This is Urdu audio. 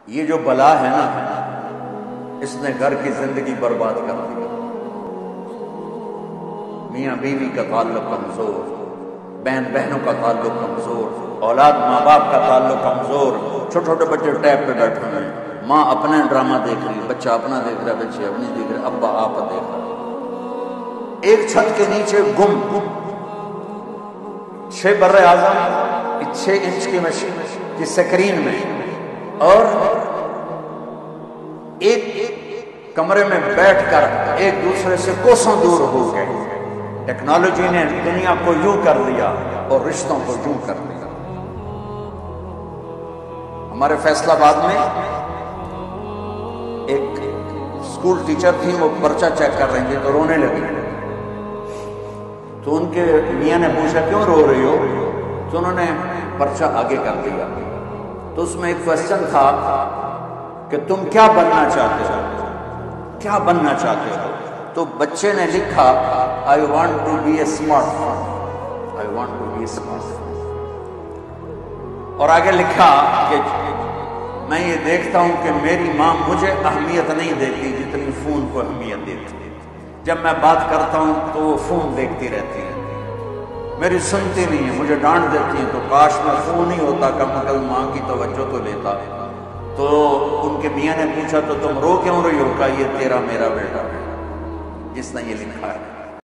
یہ جو بلا ہے نا، اس نے گھر کی زندگی برباد کر دی. میاں بیوی کا تعلق کمزور، بہن بہنوں کا تعلق کمزور، اولاد ماں باپ کا تعلق کمزور. چھوٹے چھوٹے بچے ٹیب پہ بیٹھے ہوئے ہیں، ماں اپنا ڈرامہ دیکھ رہی ہے، بچہ اپنا دیکھ رہا ہے، بچے اپنی دیکھ رہے، ابا آپ دیکھ رہا ہے. ایک چھت کے نیچے گم 6 بر-اعظم 6 انچ کی مشین کی سکرین میں، اور ایک کمرے میں بیٹھ کر ایک دوسرے سے کوسوں دور ہو گئے. ٹیکنالوجی نے دنیا کو یوں کر دیا اور رشتوں کو یوں کر دیا. ہمارے فیصل آباد میں ایک اسکول ٹیچر تھی، وہ پرچہ چیک کر رہی تھی تو رونے لگی. تو ان کے میاں نے پوچھا کیوں رو رہی ہو؟ تو انہوں نے پرچہ آگے کر دیا. تو اس میں ایک کوشچن تھا کہ تم کیا بننا چاہتے ہو، کیا بننا چاہتے ہو؟ تو بچے نے لکھا I want to be a smart phone. I want to be a smart phone. اور آگے لکھا کہ میں یہ دیکھتا ہوں کہ میری ماں مجھے اہمیت نہیں دیتی جتنی فون کو اہمیت دیتی. جب میں بات کرتا ہوں تو وہ فون دیکھتی رہتی ہے، میری سنتی نہیں ہے، مجھے ڈانٹ دیتی ہے. تو کاش میں فون ہی ہوتا، کم از کم ماں کی توجہ تو لیتا. تو ان کے میاں نے پوچھا تو تم رو کیوں رہی ہو؟ کہا یہ تیرا میرا بیٹا ہے جس نے یہ لکھا ہے.